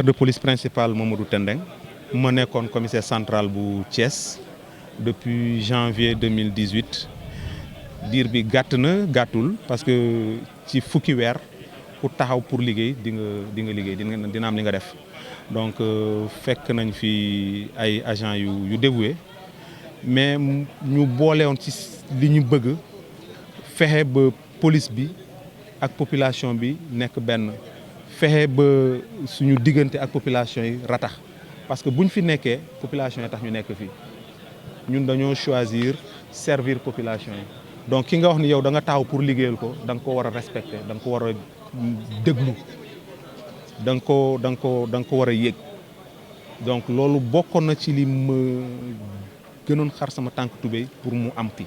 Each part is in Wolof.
De police principal Mamadou Tendeng ma nekkoon commissaire central bu Thiès depuis janvier 2018 diir bi gàtt na gàttul parce que ci fukki weer ku taxaw pour liggéey di nga liggéey dina am li nga def donc fekk nañ fi ay agents yu dévoués mais ñu boole woon ci li ñu bëgg fexe ba police bi ak population bi nekk benn. fexe ba suñu diggante ak population yi ratax parce que buñ fi nekkee population yi tax ñu nekk fii ñun dañoo choisir servir population yi donc ki nga wax ni yow da nga taxaw pour liggéeyal ko da nga ko war a respecter da nga ko war a déglu da nga ko war a yëg donc loolu bokkoon na ci li ma gënoon xar sama tànk tubéy pour mu am fi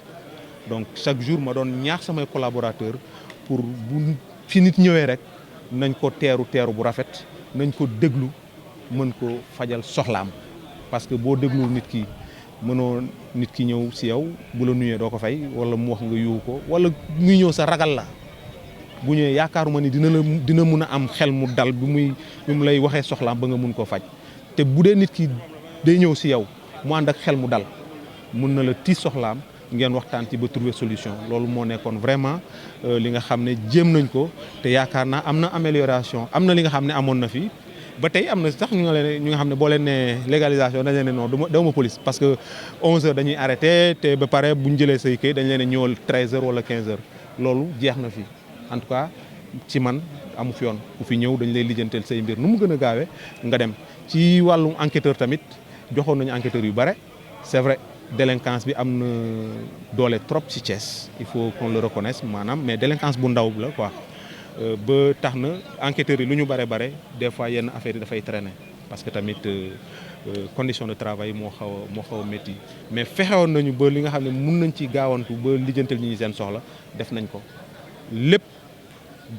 donc chaque jour ma doon ñaax samay collaborateurs pour bu fi nit ñëwee rek nañ ko teeru bu rafet nañ ko déglu mën ko fajal soxlaam parce que boo déglu nit ki mënoo nit ki ñëw si yow bu la nuyee doo ko fay wala mu wax nga yuwu ko wala muy ñëw sa ragal la bu ñëwee yaakaaruma ni dina mun a am xel mu dal bi mu lay waxee soxlaam ba nga mun koo faj te bu dee nit ki day ñëw si yow mu ànd ak xel mu dal mun na la tiis soxlaam ngeen waxtaan ci ba trouver solution loolu moo nekkoon vraiment li nga xam ne jéem nañ ko te yaakaar naa am na amélioration am na li nga xam ne amoon na fi ba tey am na sax ñu nga xam ne boo leen ne légalisation dañ leen ne non dewuma police parce que 11h dañuy arrêté te ba pare bu ñu jëlee say kayit dañ leen ne ñëwal 13h wala 15h loolu jeex na fi en tout cas ci man amu fi yoon ku fi ñëw dañ lay lijjanteel say mbir nu mu gën a gaawee nga dem ci wàllum enquêteur tamit joxoon nañu enquêteurs yu bare c'est vrai. Délinquance bi am na doole trop ci Thiès il faut qu'on le reconnaisse maanaam mais délinquance bu ndaw la quoi ba tax na enquêteurs yi lu ñu bare des fois yenn affaires yi dafay traîner parce que tamit condition de travail moo xaw a métti mais fexewoon nañu ba li nga xam ne mun nañ ci gaawantu ba lijjantal ñi seen soxla def nañ ko lépp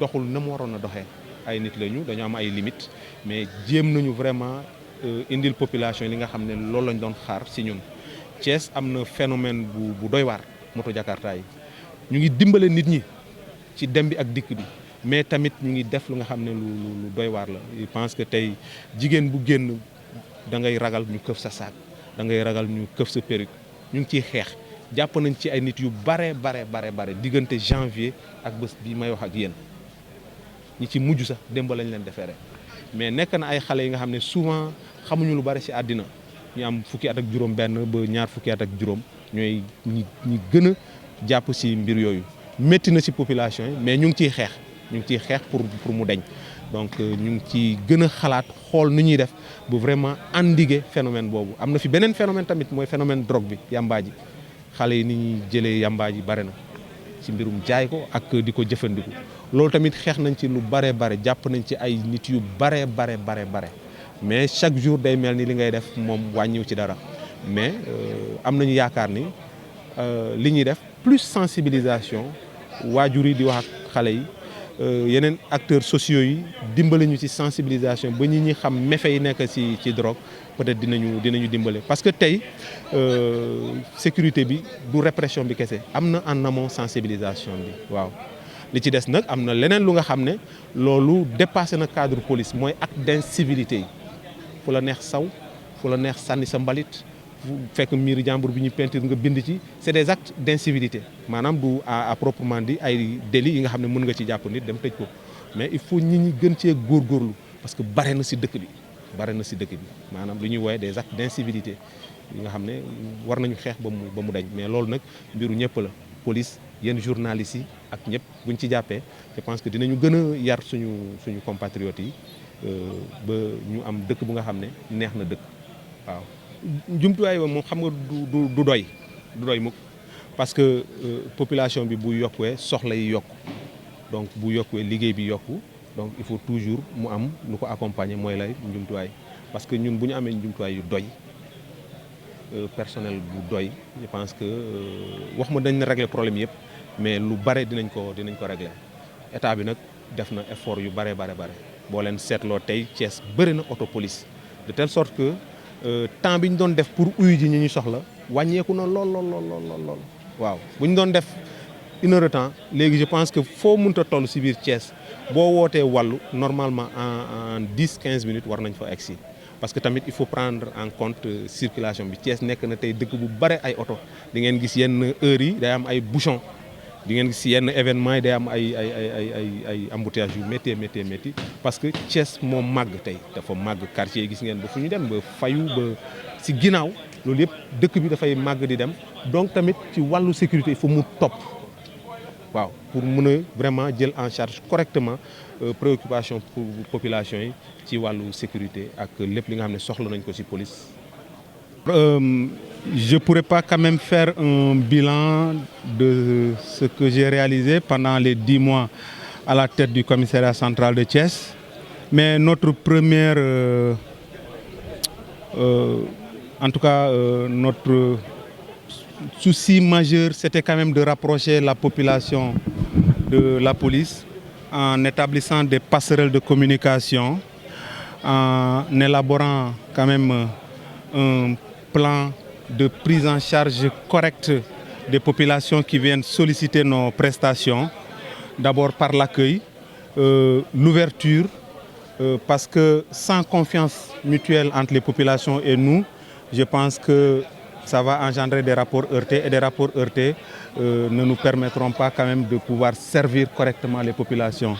doxul na mu waroon a doxee ay nit lañu dañu am ay limites mais jéem nañu vraiment indil population li nga xam ne loolu lañ doon xaar ci ñun. Thiès am na phénomène bu doy waar moto jakarta yi ñu ngi dimbale nit ñi ci dem bi ak dikk bi mais tamit ñu ngi def lu nga xam ne lu doy waar la je pense que tey jigéen bu génn da ngay ragal ñu këf sa saak da ngay ragal ñu këf sa perruque ñu ngi ciy xeex jàpp nañ ci ay nit yu bare diggante janvier ak bés bi may wax ak yéen ñi ci mujj sax démb lañ leen defeere mais nekk na ay xale yi nga xam ne souvent xamuñu lu bari ci àddina ñu am fukki at ak juróom benn ba ñaar fukki at ak juróom ñooy ñi gën a jàpp ci mbir yooyu métti na ci population yi mais ñu ngi ciy xeex pour mu deñ donc ñu ngi ci gën a xalaat xool nu ñuy def bu vraiment endiguer phénomène boobu am na fi beneen phénomène tamit mooy phénomène drogue bi yambaa ji xale yi ni ñuy jëlee yambaa ji bare na ci mbirum jaay ko ak di ko jëfandiku loolu tamit xeex nañ ci lu bare jàpp nañ ci ay nit yu bare mais chaque jour day mel ni li ngay def moom wàññiw ci dara mais am nañu yaakaar ni li ñuy def plus sensibilisation waajur yi di wax ak xale yi yeneen acteurs sociaux yi dimbale ñu ci sensibilisation ba ñi xam méfaits yi nekk ci drogue peut-être dinañu dimbale parce que tey sécurité bi du répression bi kese am na en amont sensibilisation bi waaw li ci des nag am na leneen lu nga xam ne loolu dépassé na cadre police mooy acte d'incivilité yi fu la neex saw fu la neex sànni sa mbalit fekk miiri jàmbur bi ñu peinture nga bind ci c'est des actes d'incivilité maanaam du à proprement dit ay délits yi nga xam ne mën nga ci jàpp nit dem tëj ko mais il faut ñi gën cee góorgóorlu parce que bare na ci dëkk bi maanaam lu ñuy woowe des actes d'incivilité yi nga xam ne war nañu xeex ba mu dañ mais loolu nag mbiru ñëpp la police yenn journalistes yi ak ñëpp buñ ci jàppee je pense que dinañu gën a yar suñu compatriotes yi ba ñu am dëkk bu nga xam ne neex na dëkk waaw jumtuwaay ba moom xam nga du doy mukk parce que population bi bu yokkee soxla yi yokku donc bu yokkee liggéey bi yokku donc il faut toujours mu am lu ko accompagner mooy lay jumtuwaay parce que ñun bu ñu amee jumtuwaay yu doy personnel bu doy je pense que wax ma dañ na régler problème yëpp mais lu bare dinañ ko régler état bi nag def na effort yu bare boo leen seetloo tey Thiès bëri na auto police de telle sorte que temps bi ñu doon def pour uyu ji ñu soxla wàññeeku na lool waaw bu ñu doon def 1 heure de temps léegi je pense que foo mënta toll si biir Thiès boo wootee wàllu normalement en 10-15 minutes war nañ fa egsi parce que tamit il faut prendre en compte circulation bi Thiès nekk na tey dëkk bu bare ay oto di ngeen gis yenn heures yi day am ay bouchon di ngeen gis yenn événements yi day am ay embouteillage yu métti parce que Thiès moo màgg tey dafa màgg quartier yi gis ngeen ba fu ñu dem ba fayu ba si ginnaaw loolu yëpp dëkk bi dafay màgg di dem donc tamit ci wàllu sécurité il faut mu topp waaw pour mën a vraiment jël en charge correctement préoccupation pour population yi ci wàllu sécurité ak lépp li nga xam ne soxla nañ ko ci police. Je pourrais pas quand même faire un bilan de ce que j'ai réalisé pendant les 10 mois à la tête du commissariat central de Thiès, mais notre première en tout cas notre souci majeur, c'était quand même de rapprocher la population de la police en établissant des passerelles de communication, en élaborant quand même un plan de prise en charge correcte des populations qui viennent solliciter nos prestations. D'abord par l'accueil, l'ouverture, parce que sans confiance mutuelle entre les populations et nous, je pense que ça va engendrer des rapports heurtés et des rapports heurtés ne nous permettront pas quand même de pouvoir servir correctement les populations.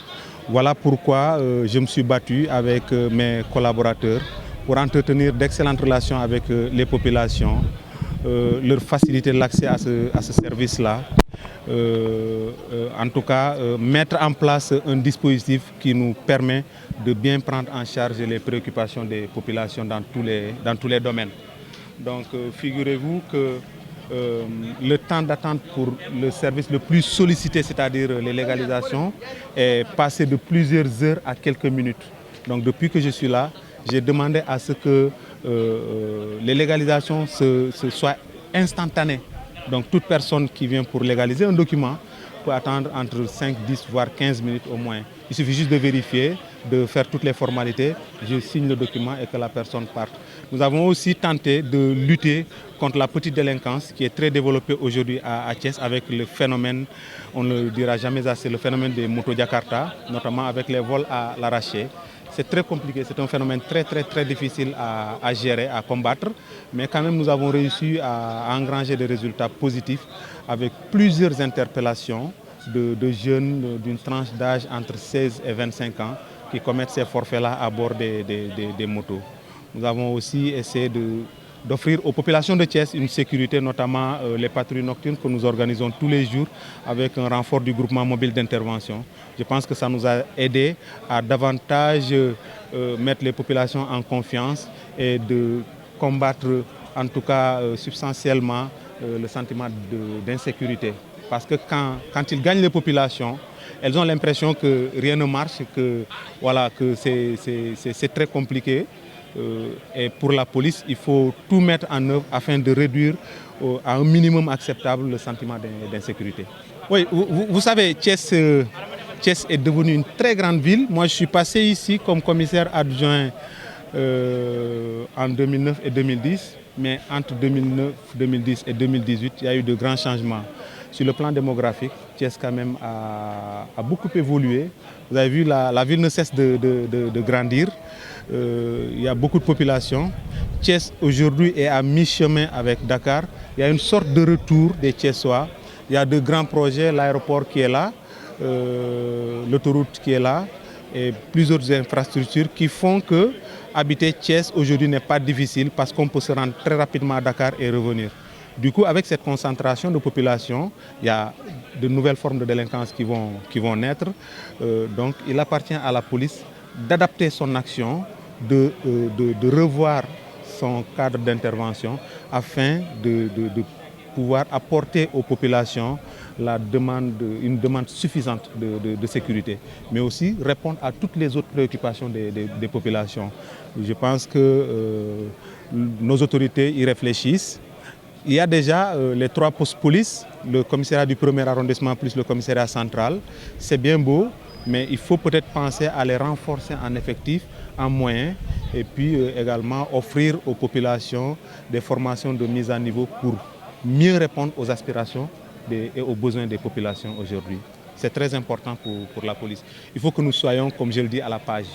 Voilà pourquoi je me suis battu avec mes collaborateurs pour entretenir d'excellentes relations avec les populations, leur faciliter l'accès à ce service-là. En tout cas, mettre en place un dispositif qui nous permet de bien prendre en charge les préoccupations des populations dans tous les domaines. Donc figurez-vous que le temps d'attente pour le service le plus sollicité, c'est-à-dire les légalisations, est passé de plusieurs heures à quelques minutes. Donc depuis que je suis là, j'ai demandé à ce que les légalisations soient instantanées. Donc toute personne qui vient pour légaliser un document peut attendre entre 5, 10, voire 15 minutes au moins. Il suffit juste de vérifier, de faire toutes les formalités, je signe le document et que la personne parte. Nous avons aussi tenté de lutter contre la petite délinquance qui est très développée aujourd'hui à Thiès avec le phénomène, on ne le dira jamais assez, le phénomène des motos Jakarta, notamment avec les vols à l'arraché. C'est très compliqué, c'est un phénomène très difficile à gérer, à combattre, mais quand même nous avons réussi à engranger des résultats positifs avec plusieurs interpellations de jeunes d'une tranche d'âge entre 16 et 25 ans qui commettent ces forfaits-là à bord des motos. Nous avons aussi essayé d'offrir aux populations de Thiès une sécurité, notamment les patrouilles nocturnes que nous organisons tous les jours avec un renfort du groupement mobile d'intervention. Je pense que ça nous a aidé à davantage mettre les populations en confiance et de combattre en tout cas substantiellement le sentiment d'insécurité. Parce que quand ils gagnent les populations, elles ont l'impression que rien ne marche, que, voilà, que c'est très compliqué. Et pour la police, il faut tout mettre en œuvre afin de réduire à un minimum acceptable le sentiment d'insécurité. Oui, vous savez, Thiès est devenue une très grande ville. Moi, je suis passé ici comme commissaire adjoint en 2009 et 2010. Mais entre 2009, 2010 et 2018, il y a eu de grands changements. Sur le plan démographique, Thiès quand même a beaucoup évolué. Vous avez vu, la ville ne cesse de grandir. Il y a beaucoup de population. Thiès aujourd'hui est à mi-chemin avec Dakar. Il y a une sorte de retour des Thiessois. Il y a de grands projets, l'aéroport qui est là, l'autoroute qui est là et plusieurs infrastructures qui font que habiter Thiès aujourd'hui n'est pas difficile parce qu'on peut se rendre très rapidement à Dakar et revenir. Du coup, avec cette concentration de population, il y a de nouvelles formes de délinquance qui vont naître. Donc, il appartient à la police d'adapter son action, de revoir son cadre d'intervention afin de pouvoir apporter aux populations une demande suffisante de sécurité, mais aussi répondre à toutes les autres préoccupations des populations. Je pense que nos autorités y réfléchissent. Il y a déjà les 3 postes police, le commissariat du 1er arrondissement plus le commissariat central. C'est bien beau, mais il faut peut-être penser à les renforcer en effectifs, en moyens, et puis également offrir aux populations des formations de mise à niveau pour mieux répondre aux aspirations et aux besoins des populations aujourd'hui. C'est très important pour la police. Il faut que nous soyons, comme je le dis, à la page.